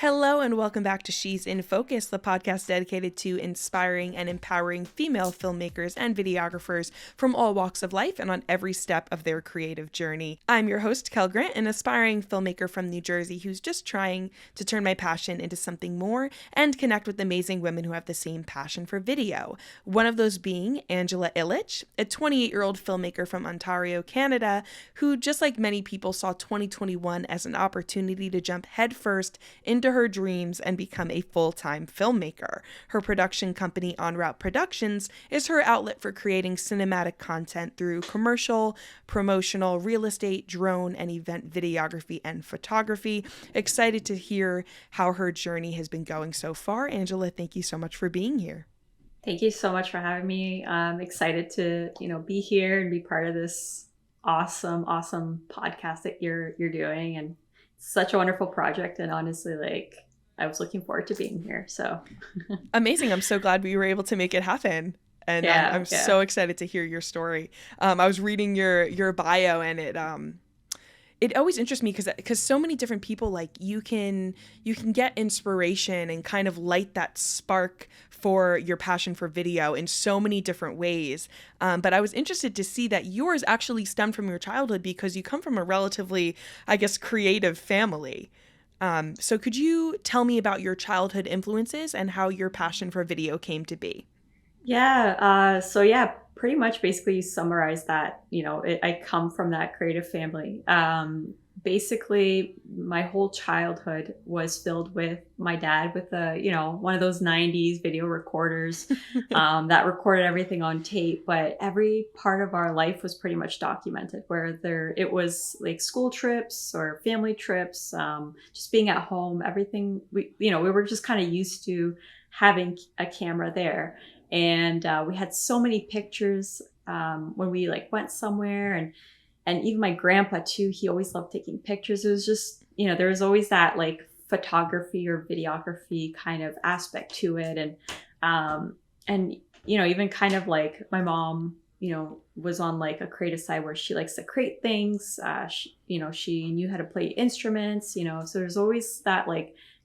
Hello and welcome back to She's in Focus, the podcast dedicated to inspiring and empowering female filmmakers and videographers from all walks of life and on every step of their creative journey. I'm your host, Kel Grant, an aspiring filmmaker from New Jersey who's just trying to turn my passion into something more and connect with amazing women who have the same passion for video. One of those being Andjela Ilic, a 28-year-old filmmaker from Ontario, Canada, who, just like many people, saw 2021 as an opportunity to jump headfirst into her dreams and become a full-time filmmaker. Her production company, En Route Productions, is her outlet for creating cinematic content through commercial, promotional, real estate, drone, and event videography and photography. Excited to hear how her journey has been going so far. Andjela, thank you so much for being here. Thank you so much for having me. I'm excited to, be here and be part of this awesome podcast that you're doing, and such a wonderful project. And honestly, I was looking forward to being here. So amazing. I'm so glad we were able to make it happen. And I'm so excited to hear your story. I was reading your bio, and it always interests me because so many different people, like, you can get inspiration and kind of light that spark for your passion for video in so many different ways. But I was interested to see that yours actually stemmed from your childhood because you come from a relatively, I guess, creative family. So could you tell me about your childhood influences and how your passion for video came to be? Pretty much basically you summarize that. I come from that creative family. Basically, my whole childhood was filled with my dad with one of those 90s video recorders that recorded everything on tape. But every part of our life was pretty much documented, whether it was like school trips or family trips, just being at home, everything. We were just kind of used to having a camera there. And we had so many pictures when we went somewhere, and even my grandpa too, he always loved taking pictures. It was just, there was always that photography or videography kind of aspect to it. And even kind of my mom, was on a creative side where she likes to create things. She knew how to play instruments, so there's always that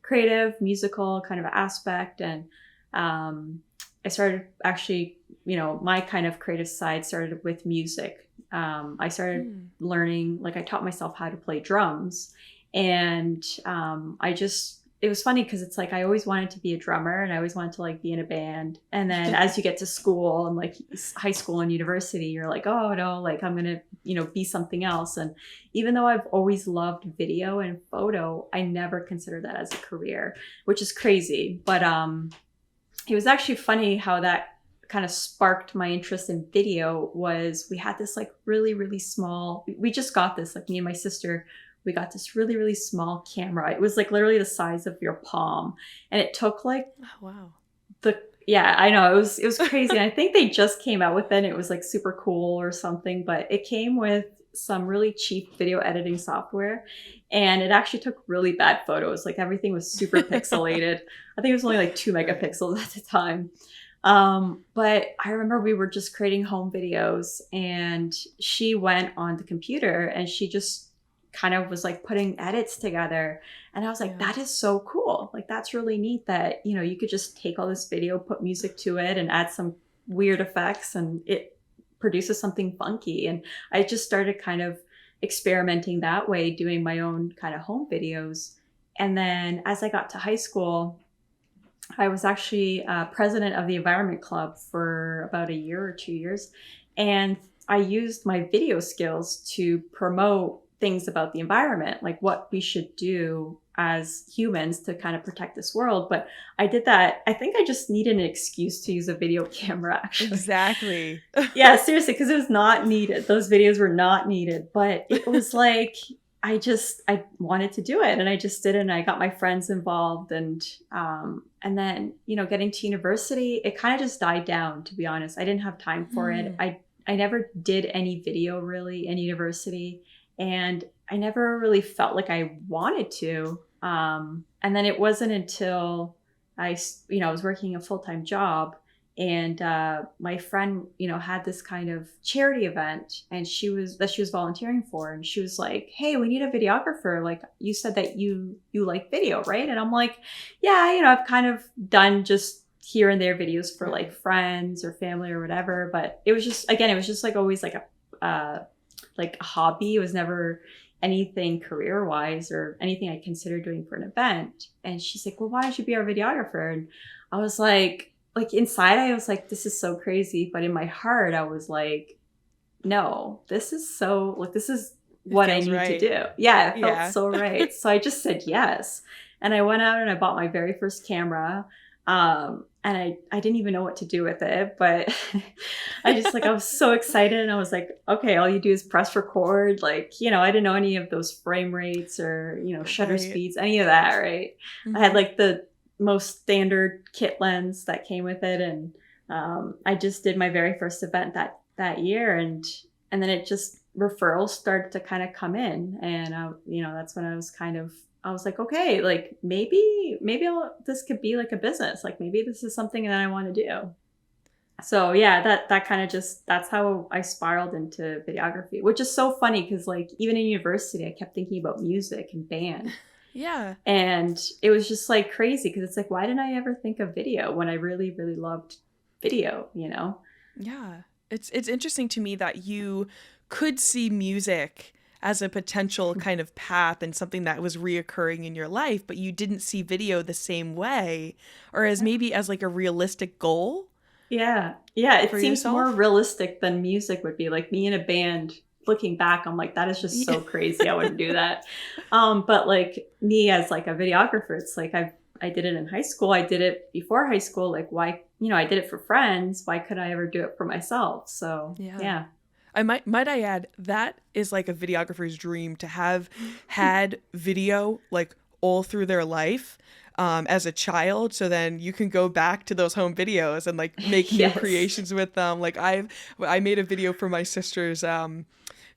creative musical kind of aspect. And I started actually, my kind of creative side started with music. I started learning, I taught myself how to play drums. And it was funny because it's I always wanted to be a drummer, and I always wanted to be in a band. And then as you get to school and high school and university, you're oh no, I'm going to, be something else. And even though I've always loved video and photo, I never considered that as a career, which is crazy. But it was actually funny how that kind of sparked my interest in video. Was we had this really small, we just got this, me and my sister, we got this really small camera. It was literally the size of your palm, and it took oh, wow, I know, it was crazy. And I think they just came out with it, and it was super cool or something, but it came with some really cheap video editing software, and it actually took really bad photos. Everything was super pixelated. I think it was only 2 megapixels at the time. But I remember we were just creating home videos, and she went on the computer and she just kind of was putting edits together. And I was that is so cool. That's really neat that, you could just take all this video, put music to it, and add some weird effects, and it produces something funky. And I just started kind of experimenting that way, doing my own kind of home videos. And then as I got to high school, I was actually president of the environment club for about a year or 2 years. And I used my video skills to promote things about the environment, what we should do as humans to kind of protect this world. But I did that. I think I just needed an excuse to use a video camera, actually. Exactly. Yeah, seriously, because it was not needed. Those videos were not needed. But it was I wanted to do it, and I just did it, and I got my friends involved. And then, getting to university, it kind of just died down, to be honest. I didn't have time for it. I never did any video really in university, and I never really felt like I wanted to. And then it wasn't until I was working a full-time job, And my friend, had this kind of charity event, and she was volunteering for, and she was like, "Hey, we need a videographer. Like, you said that you like video, right?" And I'm like, "Yeah, I've kind of done just here and there videos for like friends or family or whatever." But it was just, again, it was just like always like a hobby. It was never anything career wise or anything I considered doing for an event. And she's like, "Well, why don't you be our videographer?" And I was like inside, I was like, this is so crazy. But in my heart, I was like, no, this is what I need to do. Yeah, it felt so right. So I just said yes. And I went out and I bought my very first camera. And I didn't even know what to do with it, but I was so excited, and I was like, okay, all you do is press record. Like, I didn't know any of those frame rates or, shutter speeds, any of that. Right. I had like the most standard kit lens that came with it. And, I just did my very first event that year. And then it just, referrals started to kind of come in. And, that's when I was like, okay, like maybe this could be like a business. Like maybe this is something that I want to do. So yeah, that kind of that's how I spiraled into videography, which is so funny because like even in university, I kept thinking about music and band. Yeah. And it was just like crazy because it's like, why didn't I ever think of video when I really, really loved video, Yeah. It's interesting to me that you could see music as a potential kind of path and something that was reoccurring in your life, but you didn't see video the same way, or as maybe as like a realistic goal. Yeah. It seems yourself? more realistic than music would be. Like me in a band, looking back, I'm like, that is just so crazy. I wouldn't do that. But like me as like a videographer, it's like I did it in high school. I did it before high school. Like why, I did it for friends. Why could I ever do it for myself? So yeah. I might I add, that is like a videographer's dream, to have had video like all through their life as a child, so then you can go back to those home videos and like make new creations with them. Like I made a video for my sister's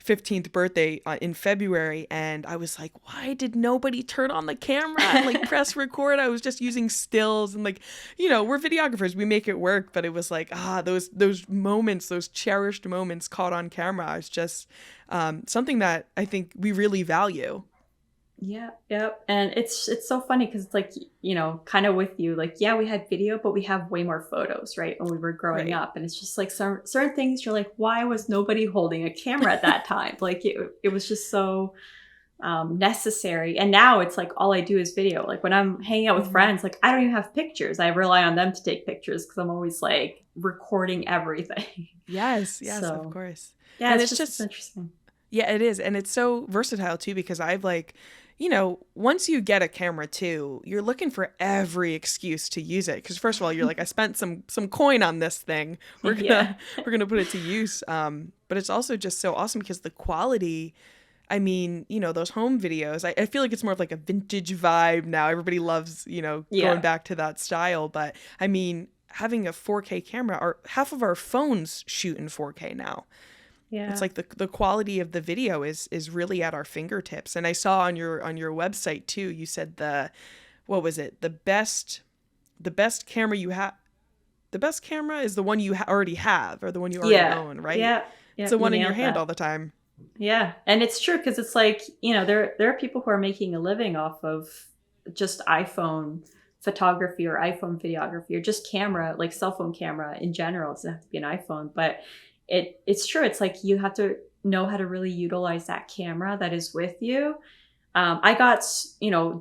15th birthday in February, and I was like, why did nobody turn on the camera and like press record? I was just using stills, and like, we're videographers, we make it work, but it was like, those moments, those cherished moments caught on camera is just something that I think we really value. Yeah. Yep. And it's so funny because it's like, kind of with you, like, yeah, we had video, but we have way more photos, right? When we were growing up. And it's just like certain things you're like, why was nobody holding a camera at that time? Like it was just so necessary. And now it's like, all I do is video. Like when I'm hanging out with friends, like I don't even have pictures. I rely on them to take pictures because I'm always like recording everything. Yes, of course. Yeah, and it's just interesting. Yeah, it is. And it's so versatile too, because I've like, once you get a camera too, you're looking for every excuse to use it. Because first of all, you're like, I spent some coin on this thing. We're gonna put it to use. But it's also just so awesome because the quality. I mean, those home videos, I feel like it's more of like a vintage vibe now. Everybody loves, going back to that style. But I mean, having a 4K camera, half of our phones shoot in 4K now. Yeah. It's like the quality of the video is really at our fingertips. And I saw on your website too, you said what was it? The best camera you have. The best camera is the one you already have, or the one you already own, right? Yeah. It's the one in your hand all the time. Yeah. And it's true because it's like, there are people who are making a living off of just iPhone photography or iPhone videography or just camera, like cell phone camera in general. It doesn't have to be an iPhone, but it's true. It's like you have to know how to really utilize that camera that is with you. I got,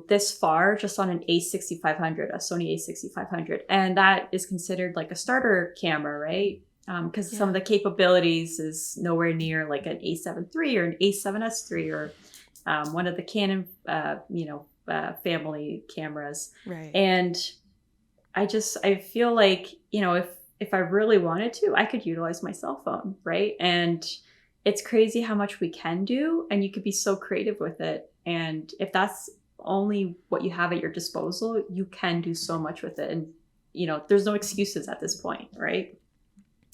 this far just on an a6500, a Sony a6500. And that is considered like a starter camera, right? Because some of the capabilities is nowhere near like an A7 III or an A7S III or one of the Canon, family cameras. Right. And I feel like, if I really wanted to, I could utilize my cell phone, right? And it's crazy how much we can do, and you could be so creative with it. And if that's only what you have at your disposal, you can do so much with it. And, there's no excuses at this point, right?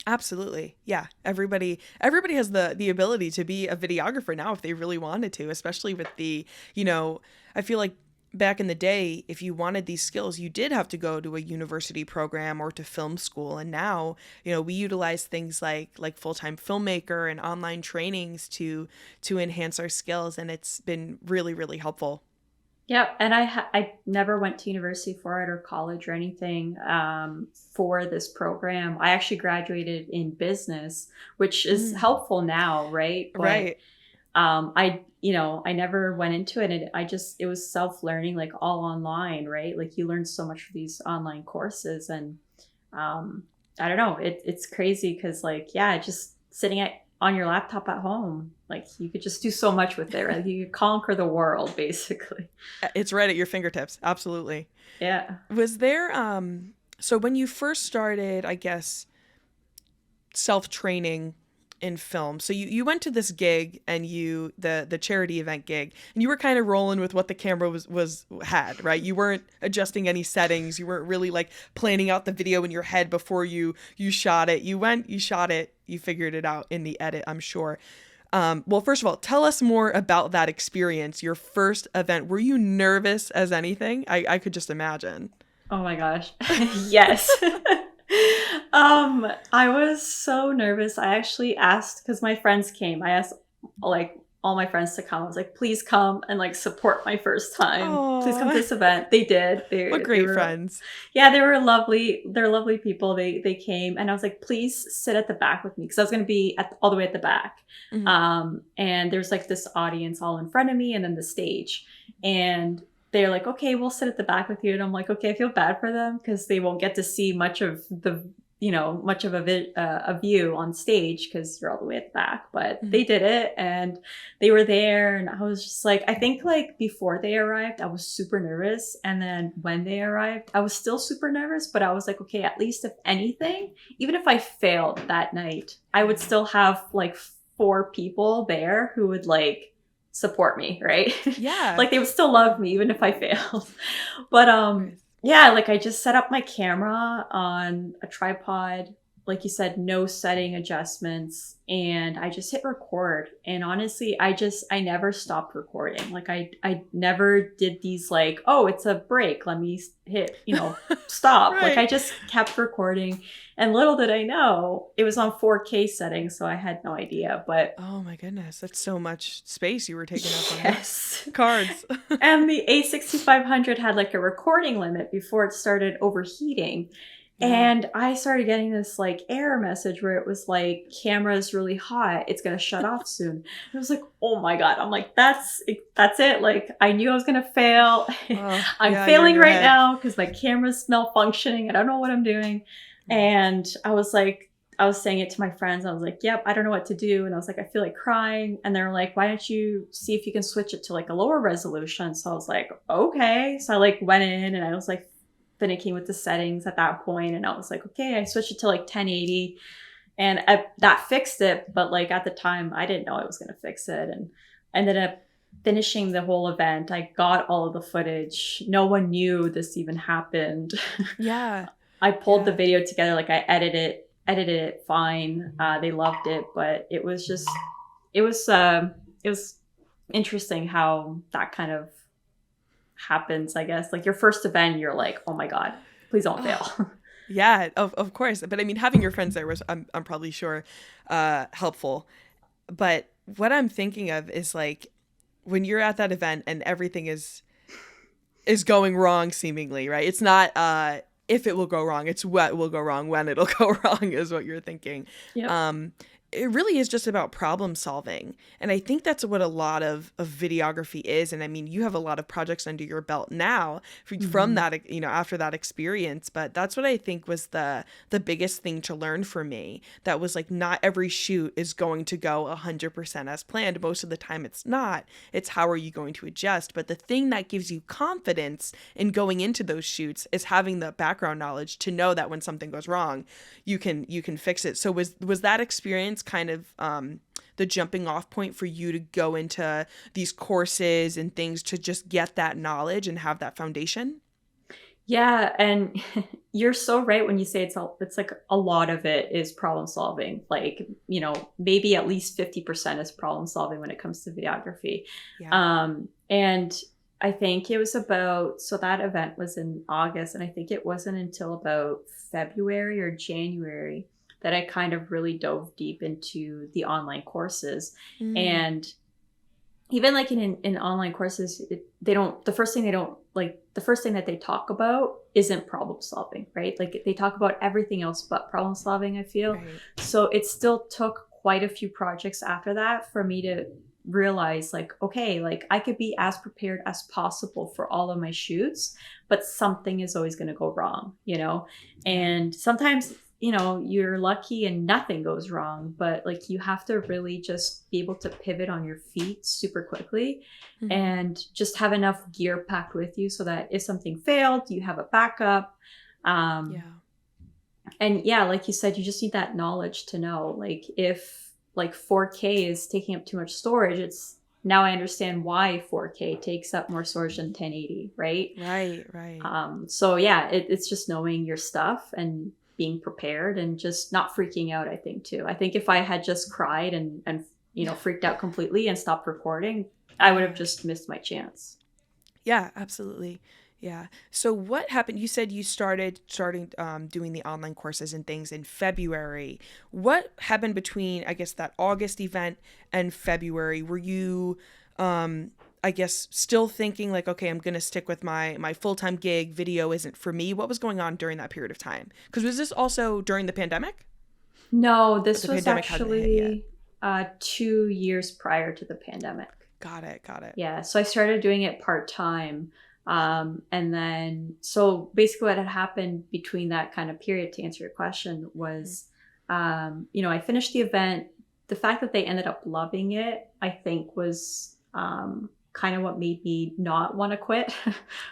Absolutely. Yeah. Everybody has the ability to be a videographer now if they really wanted to, especially with the, I feel like back in the day, if you wanted these skills, you did have to go to a university program or to film school. And now, we utilize things like full-time filmmaker and online trainings to enhance our skills, and it's been really, really helpful. Yeah, and I never went to university for it or college or anything for this program. I actually graduated in business, which is helpful now, right? But Right. I never went into it, and it was self-learning, like all online, right? Like you learn so much from these online courses, and I don't know, it's crazy because like, yeah, just sitting on your laptop at home, like you could just do so much with it, right? You could conquer the world basically. It's right at your fingertips. Absolutely. Yeah. Was there so when you first started, I guess, self-training in film, so you went to this gig, and the charity event gig, and you were kind of rolling with what the camera was had, right? You weren't adjusting any settings. You weren't really like planning out the video in your head before you shot it. You shot it, you figured it out in the edit, I'm sure. Well, first of all, tell us more about that experience, your first event. Were you nervous as anything? I could just imagine. Oh my gosh. Yes. I was so nervous. I actually asked, because my friends came. I asked like all my friends to come. I was like, please come and like support my first time. Please come to Oh, this event. They did. what They great were, friends. yeah, they were lovely. They're lovely people. They came, and I was like, please sit at the back with me, because I was going to be all the way at the back. Mhm. And there's like this audience all in front of me, and then the stage, and they're like, okay, we'll sit at the back with you. And I'm like, okay, I feel bad for them because they won't get to see much of a view on stage because you're all the way at the back. But Mhm. they did it, and they were there, and I was just like, I think like before they arrived, I was super nervous, and then when they arrived, I was still super nervous. But I was like, okay, at least if anything, even if I failed that night, I would still have like 4 people there who would like support me, right? Yeah. Like they would still love me even if I failed. But yeah, like I just set up my camera on a tripod, like you said, no setting adjustments, and I just hit record. And honestly, I never stopped recording. Like I never did these like, oh, it's a break, let me hit, stop. Like I Right. just kept recording. And little did I know, it was on 4K settings, so I had no idea. But Oh my goodness, that's so much space you were taking up on those yes. cards. And the A6500 had like a recording limit before it started overheating. Yeah. And I started getting this like error message where it was like, camera's really hot, it's gonna shut off soon. And I was like, oh my God. I'm like, that's it. Like I knew I was gonna fail. Oh, I'm yeah, you're in failing your right head. now because my camera's malfunctioning. I don't know what I'm doing. And I was like, I was saying it to my friends. I was like, yep, I don't know what to do. And I was like, I feel like crying. And they're like, why don't you see if you can switch it to like a lower resolution? So I was like, okay. So I like went in, and I was like finicking with the settings at that point. And I was like, okay, I switched it to like 1080, and that fixed it. But like at the time, I didn't know I was going to fix it. And I ended up finishing the whole event. I got all of the footage. No one knew this even happened. Yeah. I pulled the Yeah. video together, like I edited it fine. They loved it, but it was interesting how that kind of happens, I guess. Like your first event, you're like, oh my God, please don't Oh, fail. yeah, of course. But I mean, having your friends there was, I'm probably sure, helpful. But what I'm thinking of is like when you're at that event and everything is going wrong seemingly, right? It's not if it will go wrong, it's what will go wrong when it'll go wrong is what you're thinking. Yep. Um it really is just about problem solving. And I think that's what a lot of videography is. And I mean, you have a lot of projects under your belt now from Mm-hmm. that, after that experience. But that's what I think was the biggest thing to learn for me. That was like, not every shoot is going to go 100% as planned. Most of the time it's not. It's how are you going to adjust? But the thing that gives you confidence in going into those shoots is having the background knowledge to know that when something goes wrong, you can fix it. So was that experience kind of the jumping off point for you to go into these courses and things to just get that knowledge and have that foundation? Yeah, and you're so right when you say it's like a lot of it is problem solving. Like, maybe at least 50% is problem solving when it comes to videography. Yeah. And I think it was about, so that event was in August, and I think it wasn't until about February or January that I kind of really dove deep into the online courses. Mm, And even like in online courses, they don't, the first thing they don't like, the first thing that they talk about isn't problem solving, right? Like they talk about everything else but problem solving, I feel. right. So it still took quite a few projects after that for me to realize like, okay, like I could be as prepared as possible for all of my shoots, but something is always going to go wrong, you know? Yeah. And sometimes, you know, you're lucky and nothing goes wrong, but like you have to really just be able to pivot on your feet super quickly Hmm. and just have enough gear packed with you so that if something failed, you have a backup. Um, Yeah. and yeah, like you said, you just need that knowledge to know, like, if like 4K is taking up too much storage, it's now I understand why 4K takes up more storage than 1080, right? Right, right. So yeah, it's just knowing your stuff and being prepared and just not freaking out. I think too. I think if I had just cried and you know freaked out completely and stopped recording, I would have Yeah. just missed my chance. Yeah, absolutely. Yeah. So what happened? You said you starting doing the online courses and things in February. What happened between, I guess, that August event and February? Were you, um, I guess, still thinking like, okay, I'm gonna stick with my full time gig. Video isn't for me. What was going on during that period of time? Because was this also during the pandemic? No, But this the was pandemic hadn't hit yet. actually 2 years prior to the pandemic. Got it. Got it. Yeah, so I started doing it part time. And then, so basically, what had happened between that kind of period, to answer your question, Mhm. was, you know, I finished the event. The fact that they ended up loving it, I think, was kind of what made me not want to quit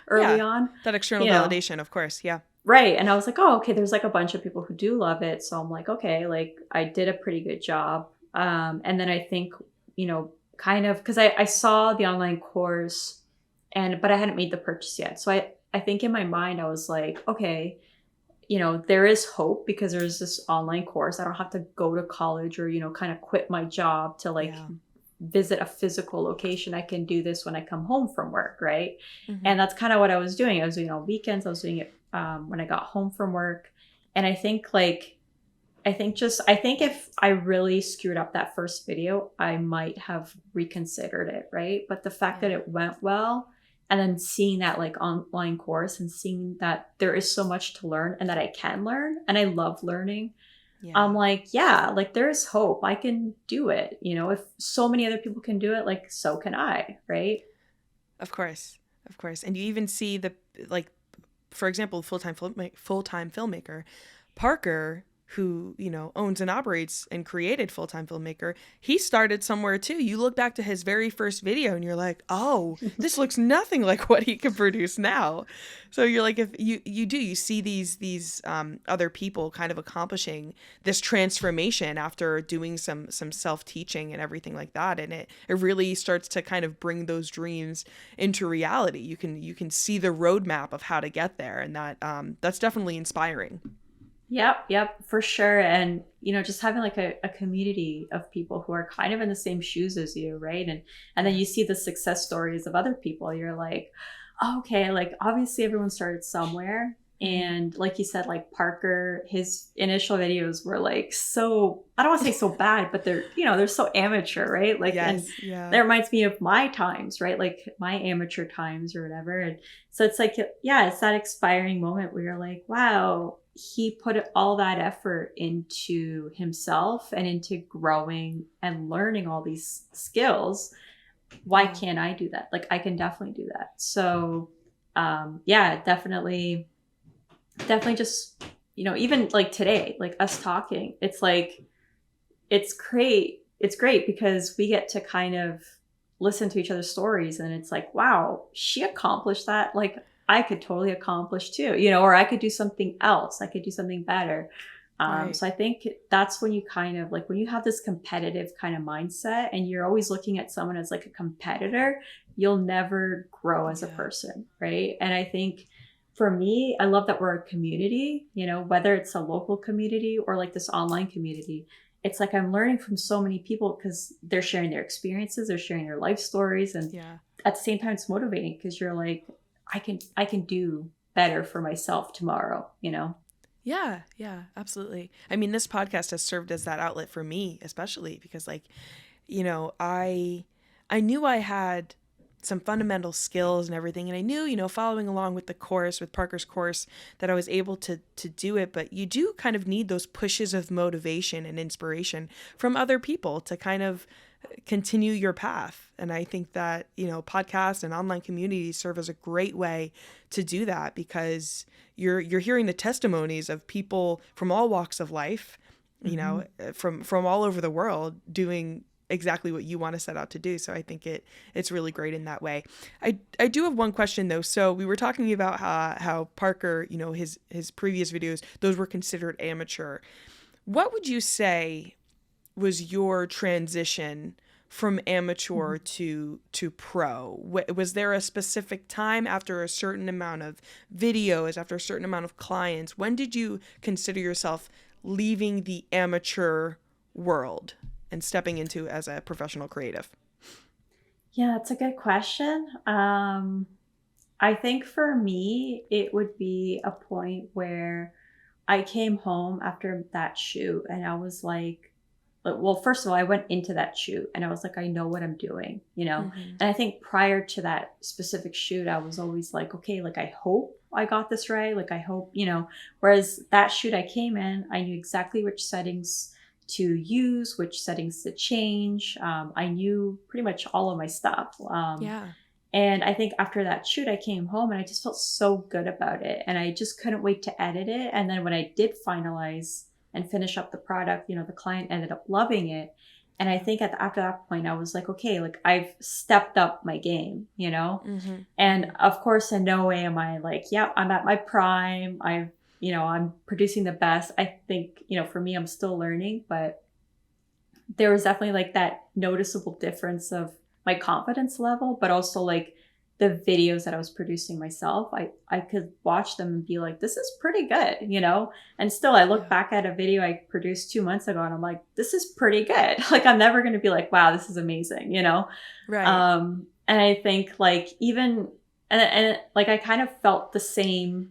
early Yeah. on. That external You know, validation, of course. Yeah. right. And I was like, oh, okay, there's like a bunch of people who do love it. So I'm like, okay, like I did a pretty good job. And then I think, you know, kind of because I saw the online course but I hadn't made the purchase yet. So I think in my mind, I was like, okay, you know, there is hope because there's this online course. I don't have to go to college or, you know, kind of quit my job to like Yeah. visit a physical location. I can do this when I come home from work, right? Hmm. And that's kind of what I was doing. I was doing it on weekends. I was doing it when I got home from work. And I think like, I think if I really screwed up that first video, I might have reconsidered it, right? But the fact that Yeah. it went well and then seeing that like online course and seeing that there is so much to learn and that I can learn and I love learning, I'm Yeah. like, yeah, like there's hope. I can do it. You know, if so many other people can do it, like so can I, right? Of course, of course, and you even see the like, for example, full time filmmaker Parker, who owns and operates and created full time filmmaker. He started somewhere too. You look back to his very first video, and you're like, oh, this looks nothing like what he can produce now. So you're like, if you see these other people kind of accomplishing this transformation after doing some self teaching and everything like that, and it really starts to kind of bring those dreams into reality. You can see the roadmap of how to get there, and that's definitely inspiring. Yep, yep, for sure. And, you know, just having like a community of people who are kind of in the same shoes as you, right? And then Yeah. you see the success stories of other people. You're like, oh, okay, like obviously everyone started somewhere. Hmm. And like you said, like Parker, his initial videos were like so, I don't want to say so bad, but they're, you know, they're so amateur, right? Like, and Yes. Yeah. that reminds me of my times, right? Like my amateur times or whatever. And so it's like, yeah, it's that expiring moment where you're like, wow, he put all that effort into himself and into growing and learning all these skills. Why Yeah. can't I do that? Like, I can definitely do that. So, yeah, definitely just, you know, even like today, like us talking, it's like, it's great. It's great because we get to kind of listen to each other's stories and it's like, wow, she accomplished that. Like I could totally accomplish too, you know, or I could do something else. I could do something better. Right. So I think that's when you kind of like when you have this competitive kind of mindset and you're always looking at someone as like a competitor, you'll never grow as a Yeah. person, right? And I think for me, I love that we're a community, you know, whether it's a local community or like this online community, it's like I'm learning from so many people because they're sharing their experiences, they're sharing their life stories. And Yeah. at the same time, it's motivating because you're like, I can do better for myself tomorrow, you know? Yeah, yeah, absolutely. I mean, this podcast has served as that outlet for me, especially because like, I knew I had some fundamental skills and everything, and I knew, following along with the course, with Parker's course, that I was able to do it, but you do kind of need those pushes of motivation and inspiration from other people to kind of continue your path. And I think that, podcasts and online communities serve as a great way to do that, because you're hearing the testimonies of people from all walks of life, from all over the world, doing exactly what you want to set out to do. So I think it's really great in that way. I do have one question though. So we were talking about how Parker, his previous videos, those were considered amateur. What would you say was your transition from amateur to pro? Was there a specific time after a certain amount of videos, after a certain amount of clients? When did you consider yourself leaving the amateur world and stepping into as a professional creative? Yeah, that's a good question. I think for me, it would be a point where I came home after that shoot and I was like, well, first of all, I went into that shoot and I was like, I know what I'm doing, you know? Mm-hmm. And I think prior to that specific shoot, I was always like, okay, like, I hope I got this right. Like, I hope, whereas that shoot I came in, I knew exactly which settings to use, which settings to change. I knew pretty much all of my stuff. Yeah. And I think after that shoot, I came home and I just felt so good about it. And I just couldn't wait to edit it. And then when I did finalize and finish up the product, the client ended up loving it. And I think after that point, I was like, okay, like I've stepped up my game, Mm-hmm. And of course, in no way am I like, yeah, I'm at my prime. I'm producing the best. I think, for me, I'm still learning, but there was definitely like that noticeable difference of my confidence level, but also like the videos that I was producing myself. I could watch them and be like, this is pretty good, And still I look back at a video I produced 2 months ago and I'm like, this is pretty good. Like, I'm never going to be like, wow, this is amazing, Right. And I think like even, and like, I kind of felt the same,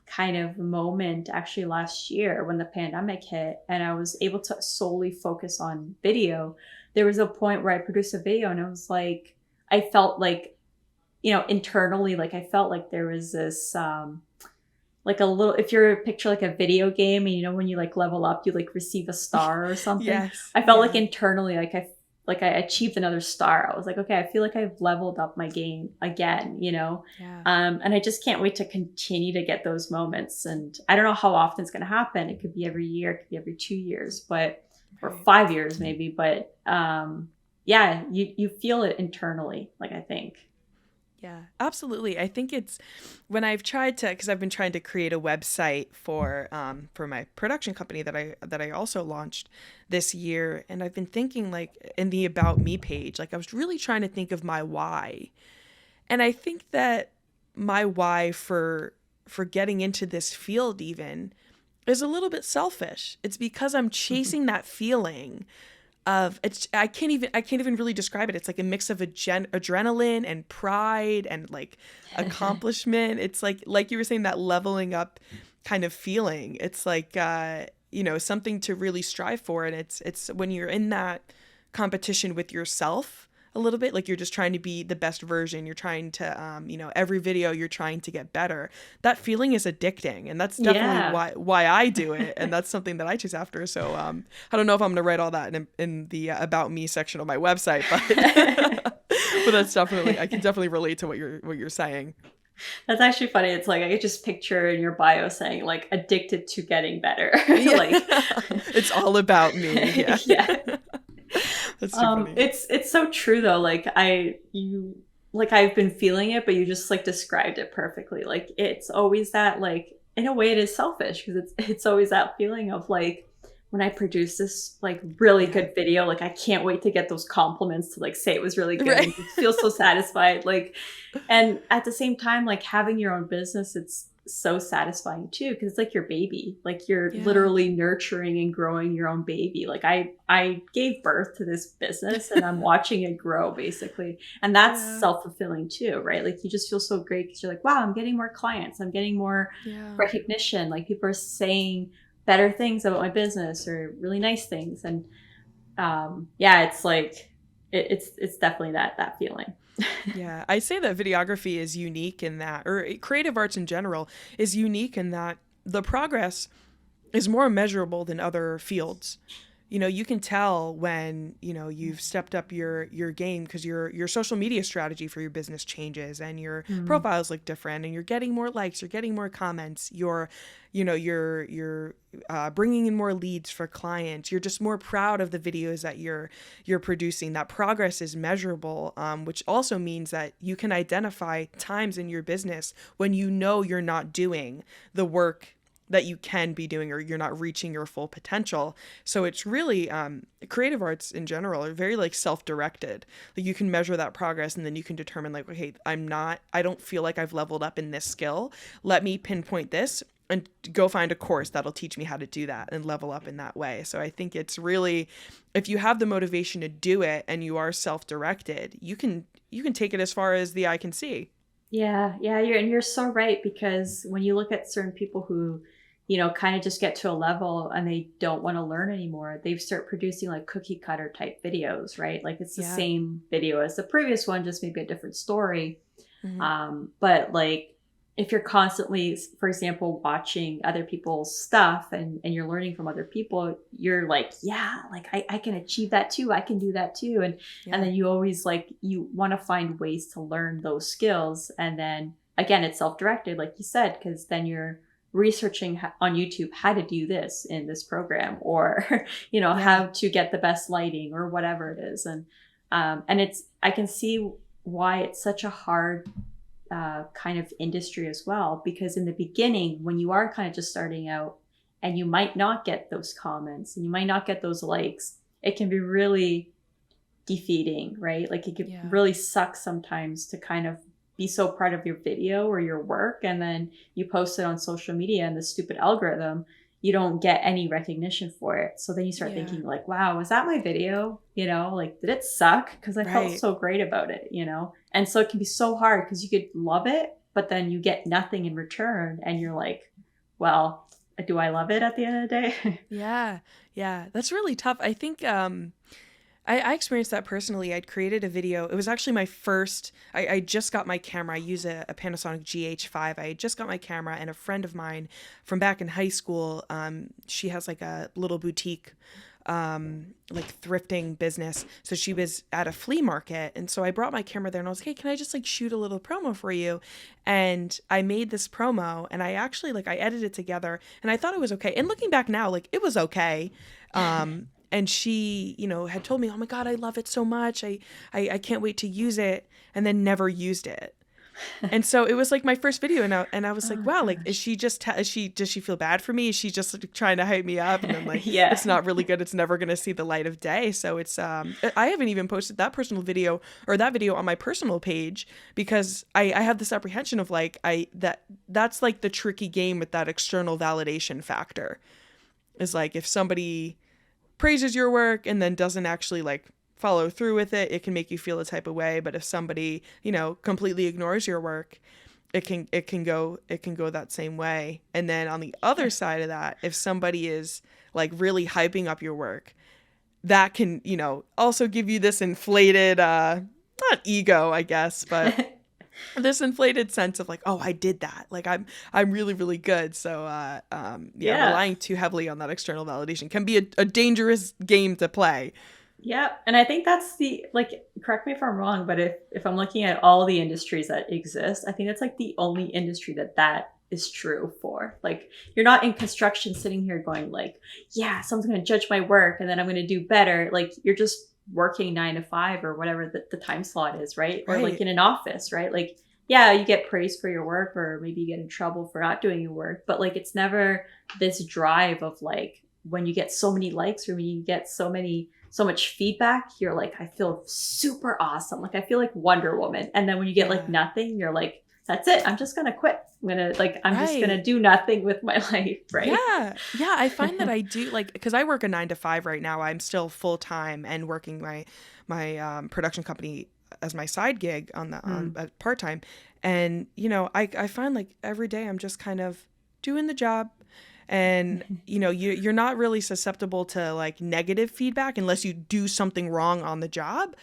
kind of moment actually last year when the pandemic hit and I was able to solely focus on video. There was a point where I produced a video and I was like, I felt like, internally, like I felt like there was this, like a little, if you're picture like a video game and when you like level up, you like receive a star or something. Yes. I felt like internally, like I achieved another star. I was like, okay, I feel like I've leveled up my game again, Yeah. And I just can't wait to continue to get those moments. And I don't know how often it's going to happen. It could be every year, it could be every 2 years, but, or 5 years maybe. But yeah, you feel it internally, like I think. Yeah, absolutely. I think it's when I've tried to, because I've been trying to create a website for my production company that I also launched this year, and I've been thinking like in the About Me page, like I was really trying to think of my why, and I think that my why for getting into this field even is a little bit selfish. It's because I'm chasing that feeling of it's I can't even really describe it. It's like a mix of adrenaline and pride and like accomplishment. It's like you were saying, that leveling up kind of feeling. It's like something to really strive for, and it's when you're in that competition with yourself a little bit, like you're just trying to be the best version. You're trying to every video you're trying to get better. That feeling is addicting, and that's definitely why I do it, and that's something that I chase after. So I don't know if I'm gonna write all that in the About Me section of my website, but but that's definitely, I can definitely relate to what you're saying. That's actually funny. It's like I could just picture in your bio saying like addicted to getting better. Yeah. Like It's all about me. Yeah. Yeah. That's too funny. It's so true though. Like I've been feeling it, but you just like described it perfectly. Like it's always that, like, in a way it is selfish because it's always that feeling of like, when I produce this like really good video, like I can't wait to get those compliments to like say it was really good. Right. And feel so satisfied. Like, and at the same time, like having your own business, so satisfying too, because it's like your baby. Like you're Yeah. literally nurturing and growing your own baby. Like I gave birth to this business and I'm watching it grow basically. And that's Yeah. self-fulfilling too, right? Like you just feel so great because you're like, wow, I'm getting more clients. I'm getting more Yeah. recognition. Like people are saying better things about my business or really nice things. And yeah, it's like it's definitely that feeling. Yeah, I say that videography is unique in that, or creative arts in general is unique in that the progress is more measurable than other fields. You know, you can tell when, you know, you've stepped up your game because your social media strategy for your business changes and your Mm. profiles look different and you're getting more likes, you're getting more comments, you're bringing in more leads for clients. You're just more proud of the videos that you're producing. That progress is measurable, which also means that you can identify times in your business when you know you're not doing the work that you can be doing or you're not reaching your full potential. So it's really creative arts in general are very like self-directed. Like you can measure that progress and then you can determine like, okay, I don't feel like I've leveled up in this skill. Let me pinpoint this and go find a course that'll teach me how to do that and level up in that way. So I think it's really, if you have the motivation to do it and you are self-directed, you can take it as far as the eye can see. Yeah, yeah, you're so right, because when you look at certain people who, kind of just get to a level and they don't want to learn anymore, they start producing like cookie cutter type videos, right? Like it's the Yeah. same video as the previous one, just maybe a different story. Mm-hmm. But like if you're constantly, for example, watching other people's stuff and you're learning from other people, you're like, yeah, like I can achieve that too. I can do that too. And Yeah. then you always like, you want to find ways to learn those skills. And then again, it's self-directed, like you said, because then you're researching on YouTube how to do this in this program, or Yeah. how to get the best lighting or whatever it is. And I can see why it's such a hard kind of industry as well, because in the beginning when you are kind of just starting out and you might not get those comments and you might not get those likes, it can be really defeating, right? Like it could Yeah. really suck sometimes to kind of be so proud of your video or your work, and then you post it on social media and the stupid algorithm, you don't get any recognition for it. So then you start Yeah. thinking like, wow, was that my video? Like, did it suck? Because I felt Right. so great about it. And so it can be so hard because you could love it, but then you get nothing in return. And you're like, well, do I love it at the end of the day? Yeah. Yeah. That's really tough. I think I experienced that personally. I'd created a video. It was actually my first, I just got my camera. I use a Panasonic GH5. I had just got my camera, and a friend of mine from back in high school, she has like a little boutique, like thrifting business. So she was at a flea market. And so I brought my camera there and I was like, hey, can I just like shoot a little promo for you? And I made this promo and I actually like, I edited it together and I thought it was okay. And looking back now, like it was okay. And she, had told me, oh my God, I love it so much. I can't wait to use it, and then never used it. And so it was like my first video, and I was like, Oh wow, like gosh. does she feel bad for me? Is she just like, trying to hype me up? And then like Yeah. it's not really good. It's never gonna see the light of day. So it's I haven't even posted that personal video or that video on my personal page because I have this apprehension of like that's like the tricky game with that external validation factor. Is like if somebody praises your work and then doesn't actually like follow through with it, it can make you feel a type of way. But if somebody, completely ignores your work, it can go that same way. And then on the other side of that, if somebody is like really hyping up your work, that can, also give you this inflated not ego, I guess, but this inflated sense of like, oh, I did that. Like I'm really, really good. So yeah, Yeah. relying too heavily on that external validation can be a dangerous game to play. Yeah. And I think that's correct me if I'm wrong, but if I'm looking at all the industries that exist, I think that's like the only industry that is true for. Like you're not in construction sitting here going like, yeah, someone's going to judge my work and then I'm going to do better. Like you're just working 9 to 5 or whatever the time slot is, right? Or like Right. in an office, right? Like, yeah, you get praised for your work or maybe you get in trouble for not doing your work, but like it's never this drive of like when you get so many likes or when you get so much feedback, you're like, I feel super awesome. Like I feel like Wonder Woman. And then when you get like Yeah. nothing, you're like, that's it. I'm just going to quit. I'm just going to Right. do nothing with my life. Right. Yeah. Yeah. I find that I do like, because I work a 9 to 5 right now. I'm still full time and working my production company as my side gig on the on Mm. part time. And I find like every day I'm just kind of doing the job, and you're not really susceptible to like negative feedback unless you do something wrong on the job.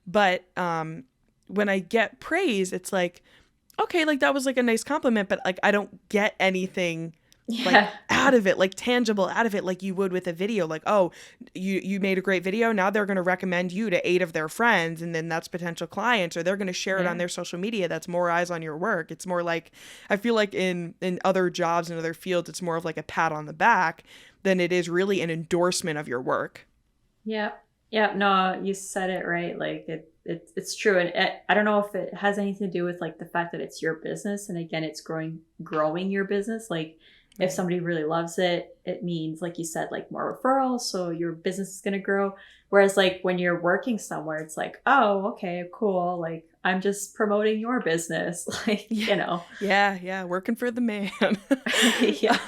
But when I get praise, it's like, okay, like that was like a nice compliment, but like I don't get anything like Yeah. out of it, like tangible out of it, like you would with a video. Like, oh, you made a great video. Now they're going to recommend you to 8 of their friends, and then that's potential clients, or they're going to share it on Yeah. their social media. That's more eyes on your work. It's more like, I feel like in other jobs and other fields, it's more of like a pat on the back than it is really an endorsement of your work. Yeah. Yeah. No, you said it right. Like it's true. And I don't know if it has anything to do with like the fact that it's your business. And again, it's growing your business. Like if Right. somebody really loves it, it means, like you said, like more referrals. So your business is going to grow. Whereas like when you're working somewhere, it's like, oh, okay, cool. Like I'm just promoting your business. Like, Yeah. Yeah. Working for the man. Yeah.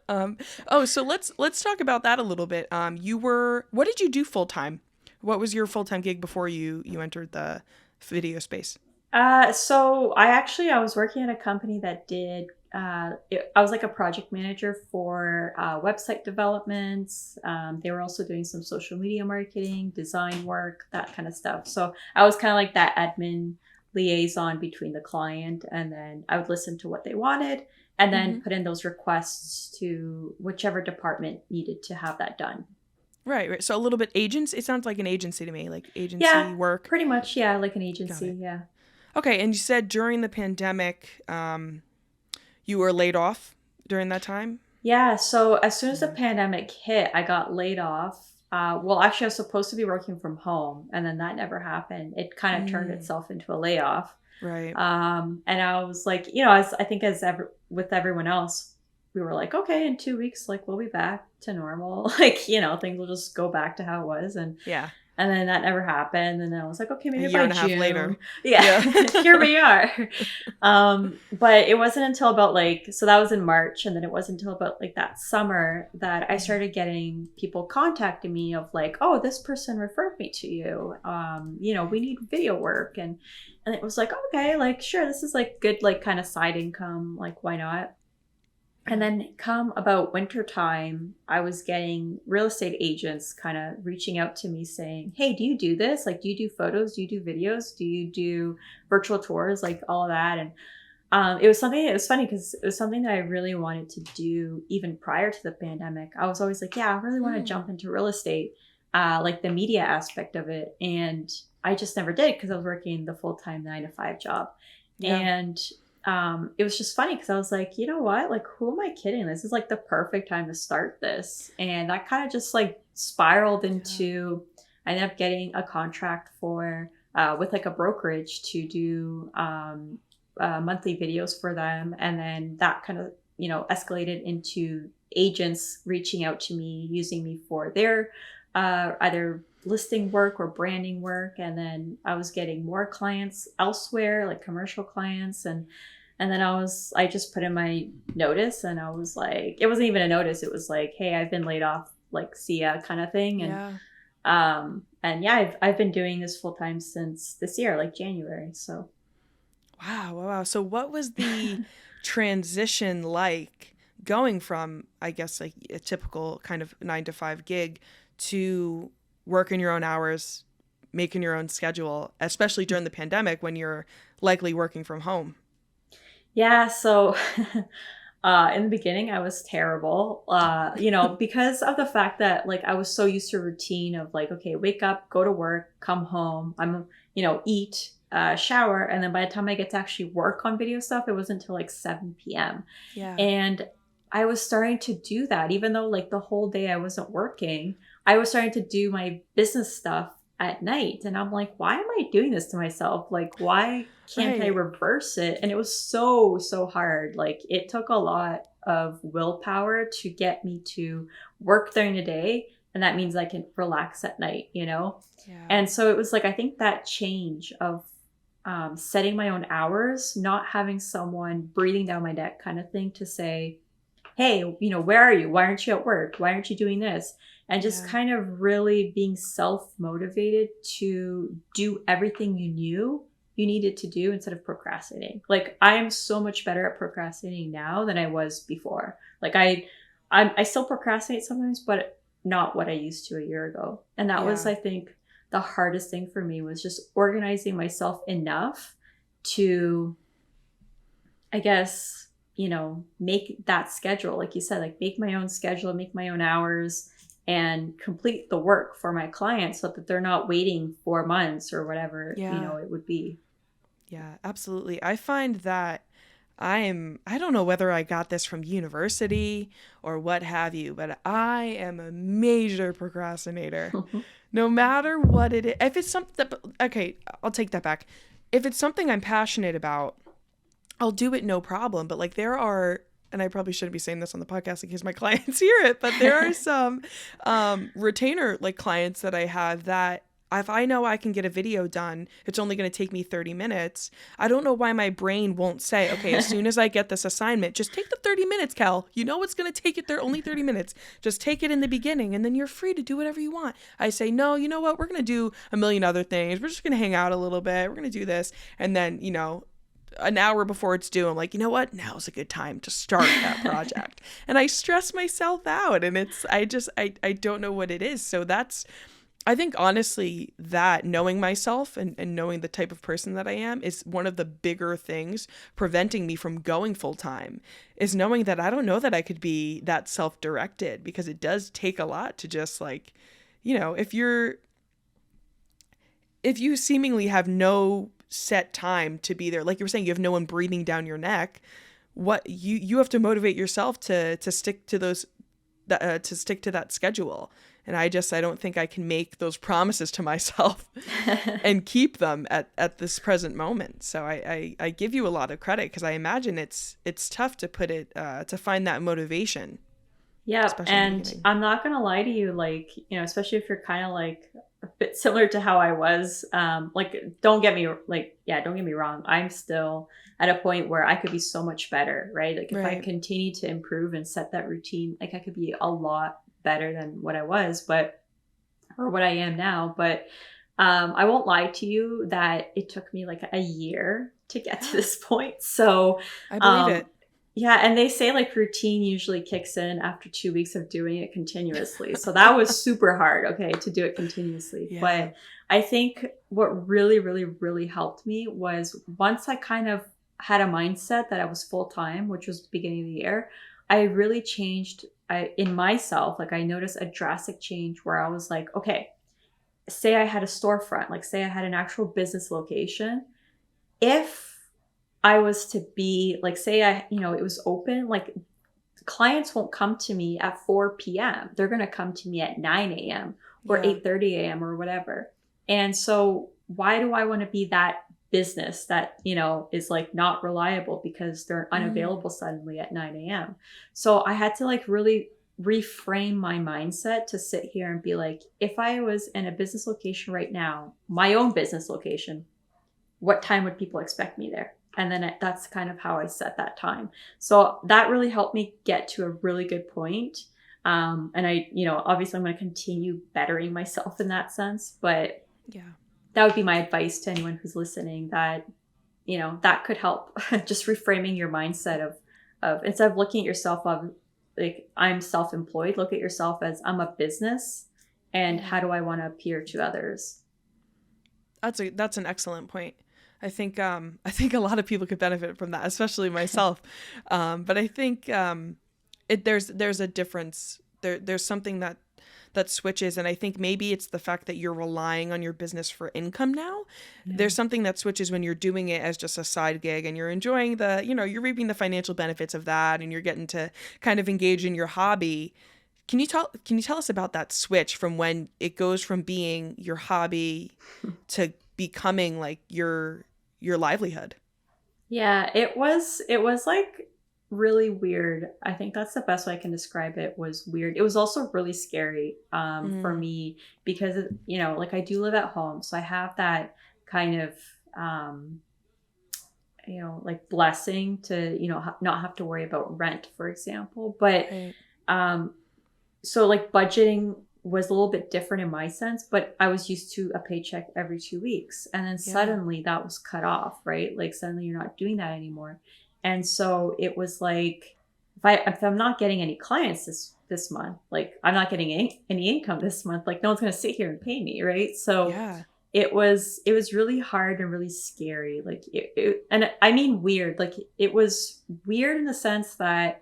um, so let's talk about that a little bit. What did you do full time? What was your full time gig before you entered the video space? So I was working at a company that did, I was like a project manager for website developments. They were also doing some social media marketing, design work, that kind of stuff. So I was kind of like that admin liaison between the client, and then I would listen to what they wanted and then Mm-hmm. put in those requests to whichever department needed to have that done. Right, right. So a little bit agents. It sounds like an agency to me, like Yeah, agency work. pretty much. Yeah, like an Got agency. it. Yeah. Okay, and you said during the pandemic, you were laid off during that time. Yeah, so as soon as the Mm. pandemic hit, I got laid off. Well, actually, I was supposed to be working from home, and then that never happened. It kind of turned Mm, itself into a layoff. right. And I was like, I think with everyone else, we were like, okay, in 2 weeks, like we'll be back to normal. Like, things will just go back to how it was. Yeah. And then that never happened. And then I was like, okay, A maybe year by and a half later. June. Yeah, Yeah. here we are. But it wasn't until about so that was in March. And then it wasn't until about like that summer that I Mhm. started getting people contacting me of like, oh, this person referred me to you. We need video work. And it was like, okay, like, sure, this is like good, like kind of side income. Like, why not? And Yeah. then come about winter time, I was getting real estate agents kind of reaching out to me saying, hey, do you do this? Like, do you do photos? Do you do videos? Do you do virtual tours? Like all of that. And it was funny because it was something that I really wanted to do even prior to the pandemic. I was always like, yeah, I really want to Mm. jump into real estate, like the media aspect of it. And I just never did because I was working the full-time 9 to 5 job. Yeah. And it was just funny because I was like, you know what? Like, who am I kidding? This is like the perfect time to start this. And that kind of just like spiraled Yeah. into, I ended up getting a contract for, with like a brokerage to do monthly videos for them. And then that kind of, escalated into agents reaching out to me, using me for their either listing work or branding work. And then I was getting more clients elsewhere, like commercial clients. And then I just put in my notice, and I was like, it wasn't even a notice. It was like, hey, I've been laid off, like, see ya kind of thing. Yeah. And yeah, I've been doing this full time since this year, like January. So Wow. Wow. Wow. So what was the transition like going from, I guess, like a typical kind of 9 to 5 gig to working your own hours, making your own schedule, especially during the pandemic when you're likely working from home? yeah, so in the beginning, I was terrible, because of the fact that like I was so used to a routine of like, okay, wake up, go to work, come home, eat, shower, and then by the time I get to actually work on video stuff, it wasn't until like 7 p.m. Yeah. And I was starting to do that, even though like the whole day I wasn't working, I was starting to do my business stuff at night. And I'm like, why am I doing this to myself? Like, why can't I Right. reverse it? And it was so, so hard. Like, it took a lot of willpower to get me to work during the day. And that means I can relax at night, you know? Yeah. And so it was like, I think that change of setting my own hours, not having someone breathing down my neck kind of thing to say, hey, you know, where are you? Why aren't you at work? Why aren't you doing this? And just kind of really being self-motivated to do everything you knew you needed to do instead of procrastinating. Like, I am so much better at procrastinating now than I was before. Like, I still procrastinate sometimes, but not what I used to a year ago. And that was, I think, the hardest thing for me, was just organizing myself enough to, I guess, you know, make that schedule. Like you said, like, make my own schedule, make my own hours, and complete the work for my clients so that they're not waiting 4 months or whatever, you know, it would be. Yeah, absolutely. I find that I don't know whether I got this from university or what have you, but I am a major procrastinator. No matter what it is. If it's something, okay, I'll take that back. If it's something I'm passionate about, I'll do it no problem. But like, there are, and I probably shouldn't be saying this on the podcast in case my clients hear it, but there are some retainer like clients that I have that if I know I can get a video done, it's only going to take me 30 minutes. I don't know why my brain won't say, okay, as soon as I get this assignment, just take the 30 minutes, Cal. You know it's going to take it there only 30 minutes. Just take it in the beginning and then you're free to do whatever you want. I say, no, you know what? We're going to do a million other things. We're just going to hang out a little bit. We're going to do this. And then, you know, an hour before it's due, I'm like, you know what? Now's a good time to start that project. And I stress myself out, and I don't know what it is. So I think honestly that knowing myself and knowing the type of person that I am is one of the bigger things preventing me from going full time, is knowing that I don't know that I could be that self-directed, because it does take a lot to just like, you know, if you seemingly have no set time to be there, like you were saying, you have no one breathing down your neck, what you have to motivate yourself to stick to those to stick to that schedule. And I don't think I can make those promises to myself and keep them at this present moment. So I give you a lot of credit, because I imagine it's tough to put it to find that motivation. Yeah, and I'm not gonna lie to you, like, you know, especially if you're kind of like a bit similar to how I was. Like, don't get me wrong. I'm still at a point where I could be so much better, right? Like, if I continue to improve and set that routine, like, I could be a lot better than what I was, or what I am now. But I won't lie to you that it took me like a year to get to this point. So I believe it. Yeah, and they say like routine usually kicks in after 2 weeks of doing it continuously. So that was super hard, okay, to do it continuously. Yeah. But I think what really, really, really helped me was, once I kind of had a mindset that I was full time, which was the beginning of the year, I really changed in myself. Like, I noticed a drastic change where I was like, okay, say I had a storefront, like say I had an actual business location. If I was to be like, say it was open, like, clients won't come to me at 4 p.m. They're going to come to me at 9 a.m. or 8:30 a.m. or whatever. And so why do I want to be that business that, you know, is like not reliable because they're unavailable suddenly at 9 a.m. So I had to like really reframe my mindset to sit here and be like, if I was in a business location right now, my own business location, what time would people expect me there? And then that's kind of how I set that time. So that really helped me get to a really good point. And I, you know, obviously I'm going to continue bettering myself in that sense, but that would be my advice to anyone who's listening, that, you know, that could help. Just reframing your mindset of instead of looking at yourself of like, I'm self-employed, look at yourself as, I'm a business, and how do I want to appear to others? That's an excellent point. I think a lot of people could benefit from that, especially myself. But I think there's a difference. There's something that switches, and I think maybe it's the fact that you're relying on your business for income now. There's something that switches when you're doing it as just a side gig, and you're enjoying you're reaping the financial benefits of that, and you're getting to kind of engage in your hobby. Can you tell us about that switch from when it goes from being your hobby to becoming like your livelihood? Yeah, it was like really weird. I think that's the best way I can describe it, was weird. It was also really scary for me, because, you know, like, I do live at home, so I have that kind of like blessing to, not have to worry about rent, for example. But Right. so like budgeting was a little bit different in my sense, but I was used to a paycheck every 2 weeks. And then Yeah. suddenly that was cut off, right? Like suddenly you're not doing that anymore. And so it was like, if I'm not getting any clients this month, like I'm not getting any income this month, like no one's going to sit here and pay me, right? So Yeah. it was really hard and really scary. Like and I mean weird. Like it was weird in the sense that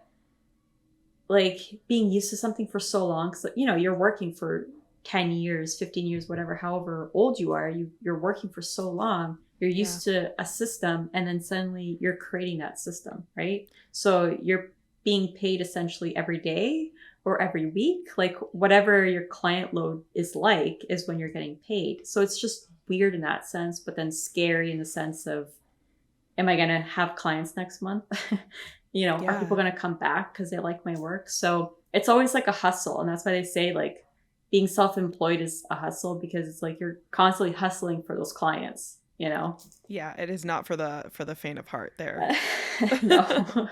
like being used to something for so long, because you're working for 10 years, 15 years, whatever, however old you are, you're working for so long, you're Yeah. used to a system, and then suddenly you're creating that system, right? So you're being paid essentially every day or every week, like whatever your client load is like is when you're getting paid. So it's just weird in that sense, but then scary in the sense of, am I going to have clients next month? Are people Yeah. going to come back because they like my work? So it's always like a hustle. And that's why they say like being self-employed is a hustle, because it's like you're constantly hustling for those clients. Yeah. It is not for the faint of heart there. No.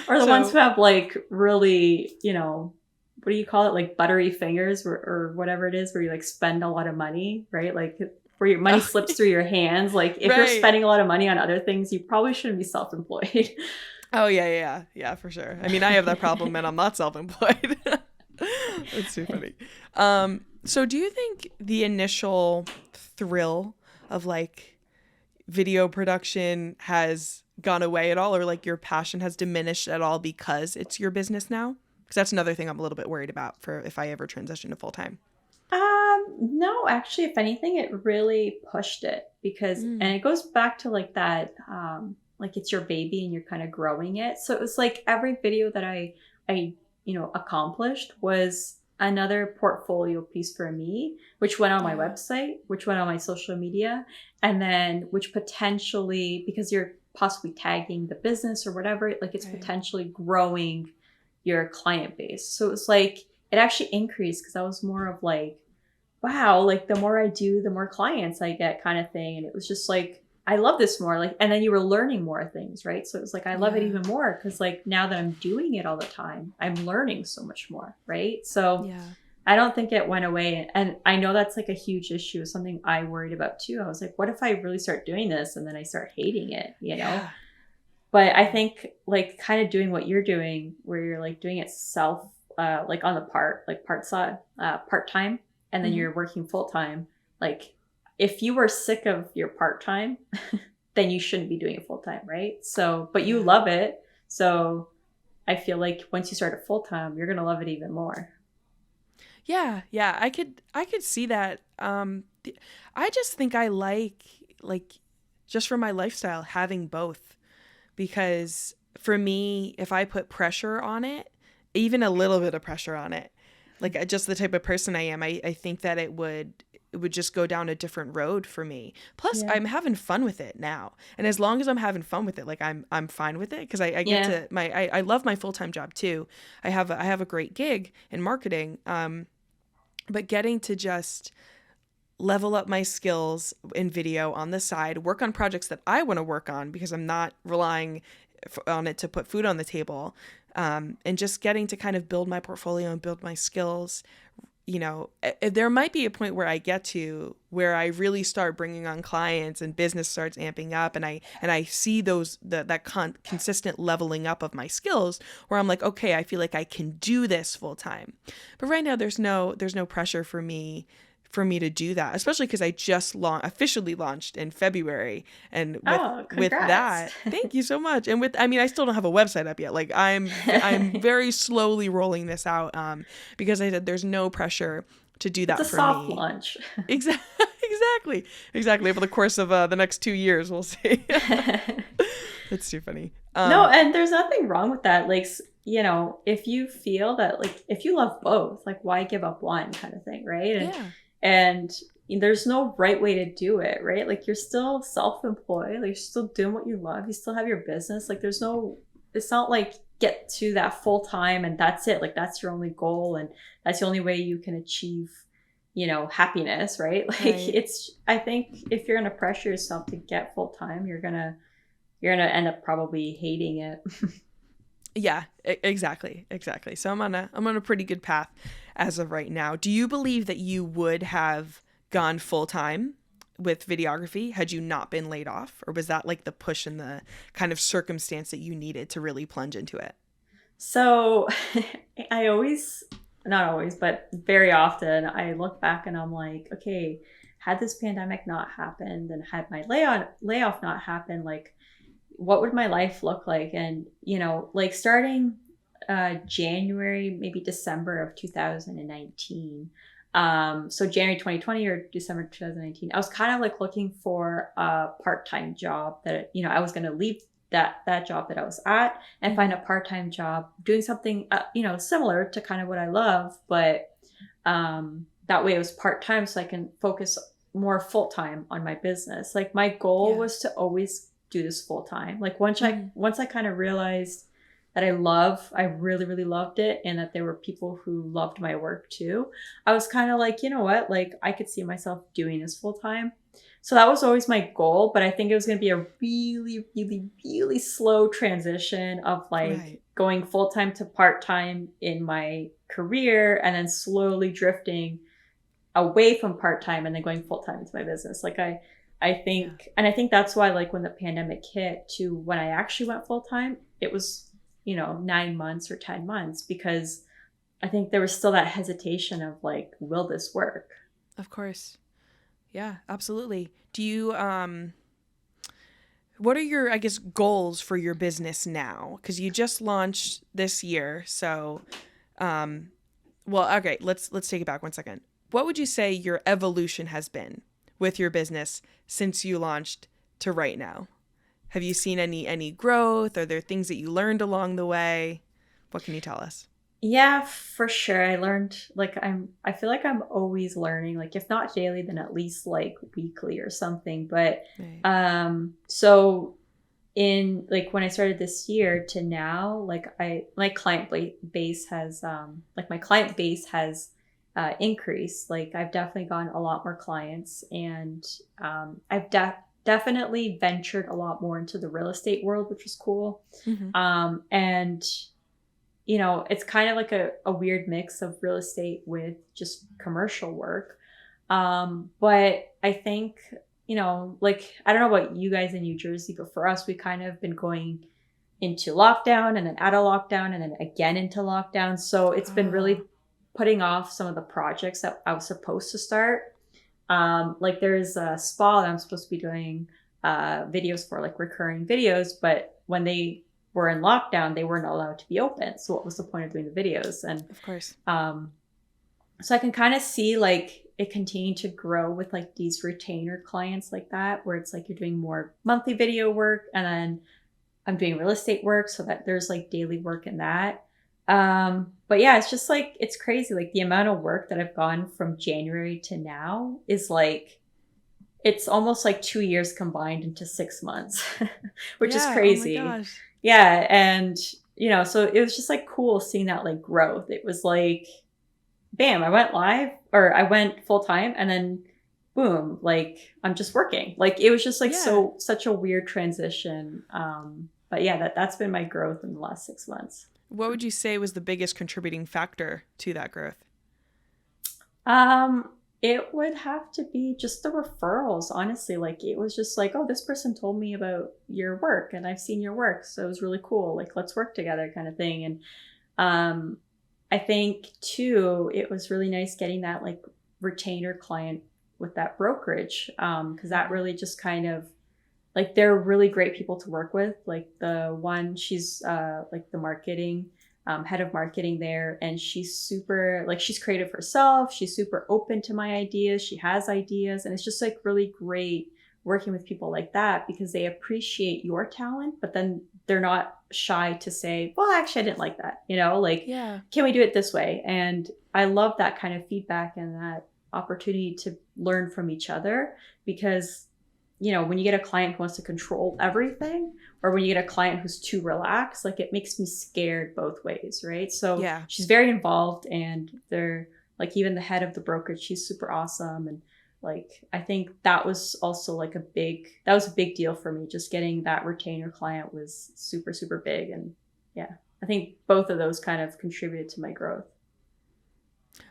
Or the ones So who have like really, what do you call it? Like buttery fingers, or whatever it is, where you like spend a lot of money, right? Like where your money oh, slips through your hands. Like if you're right. spending a lot of money on other things, you probably shouldn't be self-employed. Oh yeah, for sure. I mean, I have that problem and I'm not self-employed. That's too funny. So do you think the initial thrill of like video production has gone away at all, or like your passion has diminished at all because it's your business now? Because that's another thing I'm a little bit worried about for if I ever transition to full time. No, actually, if anything, it really pushed it, and Mm, it goes back to like that, like it's your baby and you're kind of growing it. So it was like every video that I, accomplished was another portfolio piece for me, which went on my yeah. website, which went on my social media, and then which potentially, because you're possibly tagging the business or whatever, like it's Right. potentially growing your client base. So it was like, it actually increased because I was more of like, wow, like the more I do, the more clients I get kind of thing. And it was just like, I love this more. Like, and then you were learning more things, right? So it was like, I love it Yeah. even more because like now that I'm doing it all the time, I'm learning so much more, right? So Yeah. I don't think it went away. And I know that's like a huge issue, something I worried about too. I was like, what if I really start doing this and then I start hating it? Yeah. But I Yeah. think like kind of doing what you're doing, where you're like doing it like on the part time, and then Hmm. you're working full time. Like if you were sick of your part time, then you shouldn't be doing it full time, right? So, but you Yeah. love it. So I feel like once you start it full time, you're going to love it even more. Yeah, yeah, I could see that. I just think I like just for my lifestyle having both, because for me, if I put pressure on it, even a little bit of pressure on it, like just the type of person I am, I think that it would just go down a different road for me. Plus, Yeah. I'm having fun with it now, and as long as I'm having fun with it, like I'm fine with it, because I get Yeah. to I love my full time job too. I have a great gig in marketing. But getting to just level up my skills in video on the side, work on projects that I want to work on because I'm not relying on it to put food on the table, and just getting to kind of build my portfolio and build my skills. There might be a point where I get to where I really start bringing on clients and business starts amping up, and I see that consistent leveling up of my skills, where I'm like, okay, I feel like I can do this full time. But right now there's no pressure for me to do that, especially because I just officially launched in February, and with Oh, with congrats. that, thank you so much. And I mean, I still don't have a website up yet. Like I'm very slowly rolling this out, because I said there's no pressure to do It's a that for soft me. launch. Exactly, exactly. Over the course of the next 2 years, we'll see. That's too funny. No, and there's nothing wrong with that. Like, if you feel that, like, if you love both, like, why give up one kind of thing, right? Yeah, And there's no right way to do it, right? Like, you're still self-employed, like, you're still doing what you love, you still have your business. Like, it's not like get to that full time and that's it. Like, that's your only goal, and that's the only way you can achieve, happiness, right? Like Right. I think if you're going to pressure yourself to get full time, you're going to end up probably hating it. Yeah, exactly. Exactly. So I'm on a pretty good path as of right now. Do you believe that you would have gone full time with videography had you not been laid off, or was that like the push and the kind of circumstance that you needed to really plunge into it? So I always, not always, but very often, I look back and I'm like, okay, had this pandemic not happened and had my layoff not happen, like what would my life look like? And like starting January, maybe December of 2019. So January 2020 or December 2019, I was kind of like looking for a part-time job that I was going to leave that job that I was at and find a part-time job doing something similar to kind of what I love, but that way it was part-time so I can focus more full-time on my business. Like my goal Yeah. was to always do this full-time. Like Mm-hmm. once I kind of realized that I really, really loved it, and that there were people who loved my work too, I was kind of like, you know what, like I could see myself doing this full-time. So that was always my goal, but I think it was going to be a really, really, really slow transition of like Right. going full-time to part-time in my career and then slowly drifting away from part-time and then going full-time into my business. Like I Yeah. think, and I think that's why, like when the pandemic hit to when I actually went full-time, it was 9 months or 10 months, because I think there was still that hesitation of like, will this work? Of course. Yeah, absolutely. Do you what are your, I guess, goals for your business now? Because you just launched this year, so um well, okay, let's take it back one second. What would you say your evolution has been with your business since you launched to right now? Have you seen any growth? Are there things that you learned along the way? What can you tell us? Yeah, for sure. I learned, like I feel like I'm always learning, like if not daily, then at least like weekly or something. But Right. so in like when I started this year to now, like my base has increased. Like I've definitely gotten a lot more clients, and I've definitely ventured a lot more into the real estate world, which is cool. Mm-hmm. And it's kind of like a weird mix of real estate with just commercial work. But I think, like, I don't know about you guys in New Jersey, but for us, we kind of been going into lockdown and then out of lockdown and then again into lockdown. So it's been Oh. really putting off some of the projects that I was supposed to start. Like there's a spa that I'm supposed to be doing videos for, like recurring videos, but when they were in lockdown, they weren't allowed to be open. So what was the point of doing the videos? And Of course. um, so I can kind of see like it continue to grow with like these retainer clients like that, where it's like you're doing more monthly video work, and then I'm doing real estate work, so that there's like daily work in that. But yeah, it's just like, it's crazy. Like the amount of work that I've gone from January to now is like, it's almost like 2 years combined into 6 months, which is Yeah. Oh my crazy. gosh. Yeah. And, so it was just like cool seeing that like growth. It was like, bam, I went live, or I went full time, and then boom, like I'm just working. Like it was just like Yeah. such a weird transition. But yeah, that's been my growth in the last 6 months. What would you say was the biggest contributing factor to that growth? Um, it would have to be just the referrals, honestly. Like it was just like, oh, this person told me about your work and I've seen your work, so it was really cool. Like let's work together, kind of thing. And um, I think too, it was really nice getting that like retainer client with that brokerage, because that Mm-hmm. really just kind of, like they're really great people to work with. Like the one, she's like the marketing head of marketing there, and she's super, like she's creative herself. She's super open to my ideas. She has ideas, and it's just like really great working with people like that, because they appreciate your talent, but then they're not shy to say, well, actually, I didn't like that. Like, Yeah. can we do it this way? And I love that kind of feedback and that opportunity to learn from each other, because when you get a client who wants to control everything, or when you get a client who's too relaxed, like it makes me scared both ways, right? So Yeah. she's very involved, and they're like even the head of the brokerage, she's super awesome. And like, I think that was also like that was a big deal for me. Just getting that retainer client was super, super big. And yeah, I think both of those kind of contributed to my growth.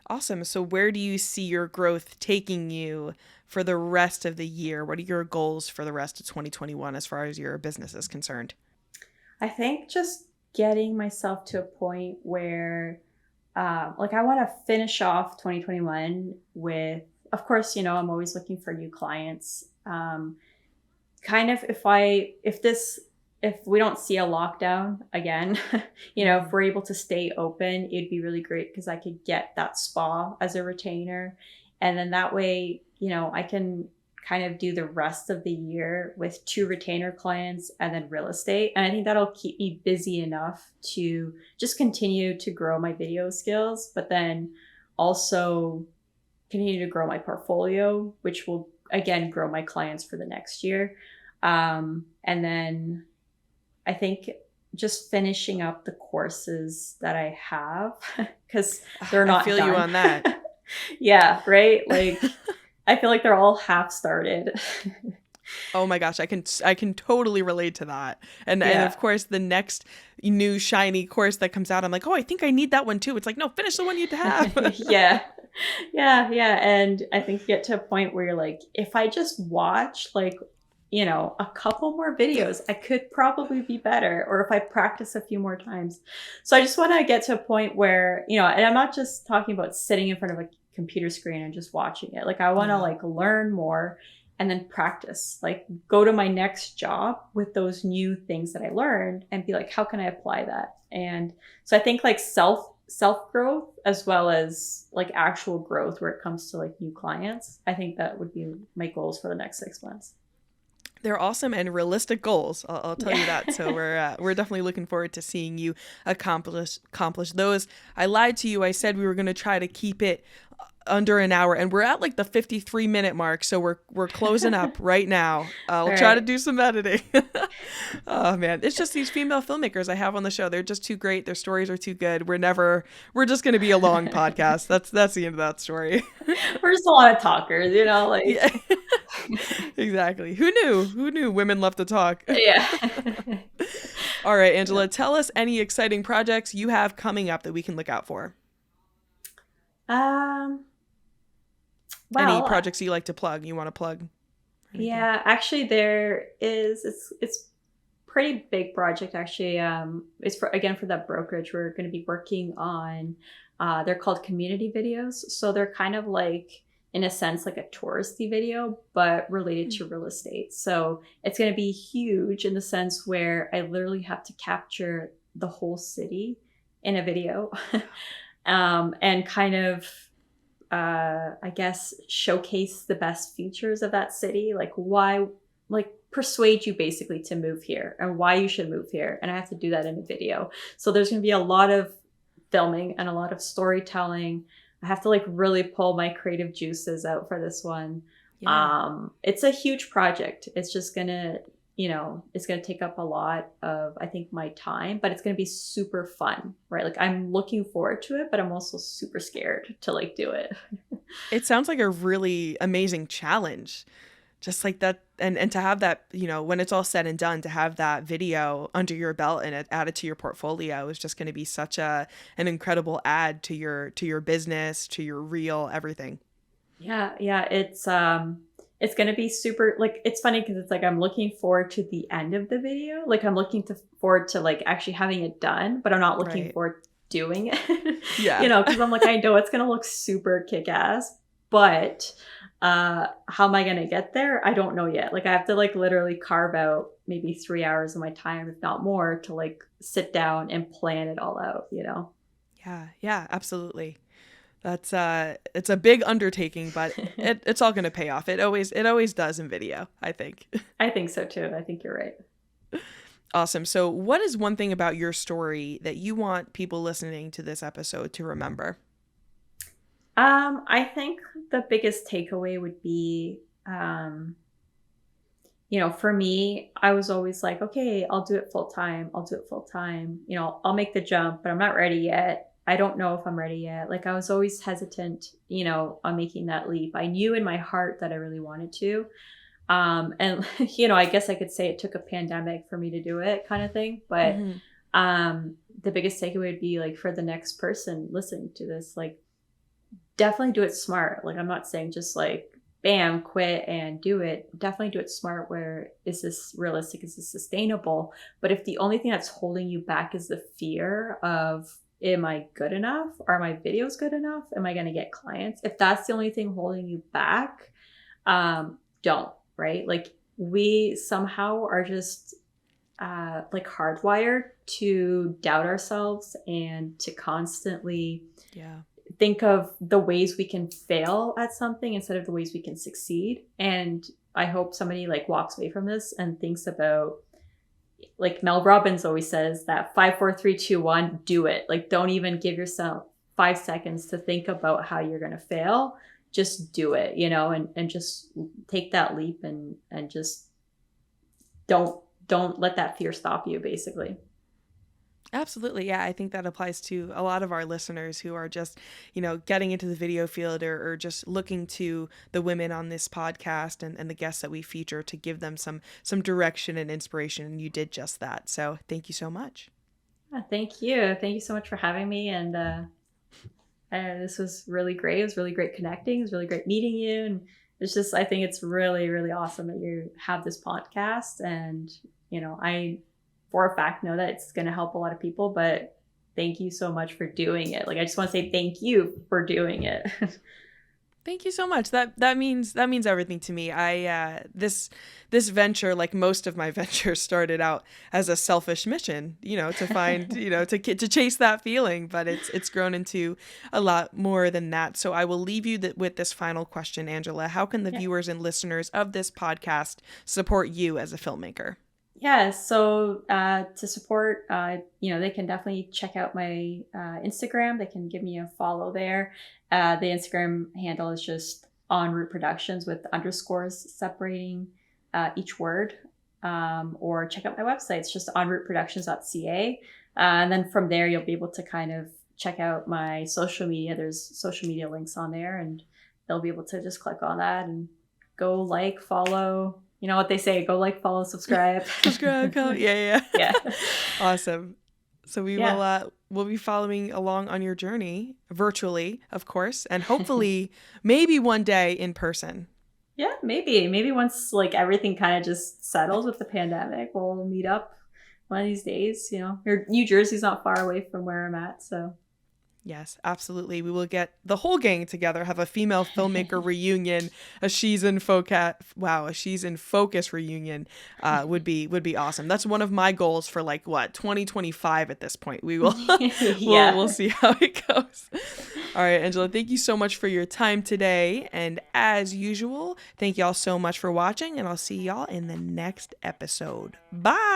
Awesome. So where do you see your growth taking you for the rest of the year? What are your goals for the rest of 2021 as far as your business is concerned? I think just getting myself to a point where, like, I want to finish off 2021 with, of course, I'm always looking for new clients. Kind of if we don't see a lockdown again, if we're able to stay open, it'd be really great because I could get that spa as a retainer. And then that way, I can kind of do the rest of the year with 2 retainer clients and then real estate. And I think that'll keep me busy enough to just continue to grow my video skills, but then also continue to grow my portfolio, which will again grow my clients for the next year. And then I think just finishing up the courses that I have because they're not I feel done. you on that. Yeah, right? Like I feel like they're all half started. Oh my gosh, I can totally relate to that. And Yeah. of course the next new shiny course that comes out, I'm like, "Oh, I think I need that one too." It's like, "No, finish the one you have." Yeah. Yeah. And I think you get to a point where you're like, if I just watch like, a couple more videos, I could probably be better. Or if I practice a few more times. So I just want to get to a point where, and I'm not just talking about sitting in front of a computer screen and just watching it. Like I want to like learn more and then practice, like go to my next job with those new things that I learned and be like, how can I apply that? And so I think like self growth as well as like actual growth where it comes to like new clients. I think that would be my goals for the next 6 months. They're awesome and realistic goals. I'll tell you that. So we're definitely looking forward to seeing you accomplish those. I lied to you. I said we were going to try to keep it under an hour, and we're at like the 53-minute mark. So we're closing up right now. I'll try to do some editing. Oh man, it's just these female filmmakers I have on the show. They're just too great. Their stories are too good. We're just going to be a long podcast. That's the end of that story. We're just a lot of talkers, like. Yeah. Exactly. Who knew women love to talk? Yeah. All right, Andjela, tell us any exciting projects you have coming up that we can look out for. Well, any projects you like to plug, you want to plug? Anything? Yeah, actually there is, it's pretty big project actually. It's for that brokerage. We're going to be working on, they're called community videos. So they're kind of like, in a sense, like a touristy video, but related to real estate. So it's going to be huge in the sense where I literally have to capture the whole city in a video. And kind of, I guess, showcase the best features of that city. Like why, like persuade you basically to move here and why you should move here. And I have to do that in a video. So there's going to be a lot of filming and a lot of storytelling. I have to like really pull my creative juices out for this one. Yeah. It's a huge project. It's just gonna, it's gonna take up a lot of, I think, my time, but it's gonna be super fun, right? Like I'm looking forward to it, but I'm also super scared to like do it. It sounds like a really amazing challenge. Just like that, and to have that, when it's all said and done, to have that video under your belt and add it to your portfolio is just going to be such an incredible add to your business, to your reel, everything. Yeah, it's going to be super, like, it's funny because it's like I'm looking forward to the end of the video. Like I'm looking forward to like actually having it done, but I'm not looking forward to doing it. Yeah. Because I'm like, I know it's going to look super kick-ass, but how am I going to get there? I don't know yet. Like I have to like literally carve out maybe 3 hours of my time, if not more, to like sit down and plan it all out, Yeah, absolutely. That's it's a big undertaking, but it's all going to pay off. It always does in video, I think. I think so too. I think you're right. Awesome. So what is one thing about your story that you want people listening to this episode to remember? I think the biggest takeaway would be, for me, I was always like, okay, I'll do it full time. I'll make the jump, but I'm not ready yet. I don't know if I'm ready yet. Like I was always hesitant, you know, on making that leap. I knew in my heart that I really wanted to. And you know, I guess I could say it took a pandemic for me to do it kind of thing. But Mm-hmm. the biggest takeaway would be like for the next person listening to this, like definitely do it smart. Like I'm not saying just like bam, quit and do it. Definitely do it smart. Where is this realistic? Is this sustainable? But if the only thing that's holding you back is the fear of, am I good enough? Are my videos good enough? Am I going to get clients? If that's the only thing holding you back, don't, right? Like we somehow are just like hardwired to doubt ourselves and to constantly think of the ways we can fail at something instead of the ways we can succeed. And I hope somebody like walks away from this and thinks about, like Mel Robbins always says, that 5, 4, 3, 2, 1, do it. Like don't even give yourself 5 seconds to think about how you're going to fail. Just do it, you know, and just take that leap and just don't let that fear stop you, basically. Absolutely. Yeah. I think that applies to a lot of our listeners who are just, you know, getting into the video field or just looking to the women on this podcast and the guests that we feature to give them some direction and inspiration. And you did just that. So thank you so much. Thank you. Thank you so much for having me. And this was really great. It was really great connecting. It was really great meeting you. And it's just, I think it's really, really awesome that you have this podcast. And, you know, I, for a fact, know that it's going to help a lot of people, but thank you so much for doing it. Like, I just want to say thank you for doing it. Thank you so much. That means everything to me. I this venture, like most of my ventures, started out as a selfish mission, you know, to find, you know, to chase that feeling, but it's grown into a lot more than that. So I will leave you with this final question, Andjela. How can the viewers and listeners of this podcast support you as a filmmaker? Yeah, so to support, you know, they can definitely check out my Instagram. They can give me a follow there. The Instagram handle is just En Route Productions with underscores separating each word. Or check out my website. It's just enrouteproductions.ca. And then from there, you'll be able to kind of check out my social media. There's social media links on there, and they'll be able to just click on that and go like, follow. You know what they say, go like, follow, subscribe. Subscribe, comment. Yeah. Awesome. So we'll be following along on your journey virtually, of course, and hopefully maybe one day in person. Yeah, maybe once like everything kind of just settles with the pandemic, we'll meet up one of these days. You know, New Jersey's not far away from where I'm at, so. Yes, absolutely. We will get the whole gang together, have a female filmmaker reunion, a She's in Focus reunion would be awesome. That's one of my goals for 2025 at this point. We will we'll see how it goes. All right, Andjela, thank you so much for your time today. And as usual, thank y'all so much for watching, and I'll see y'all in the next episode. Bye.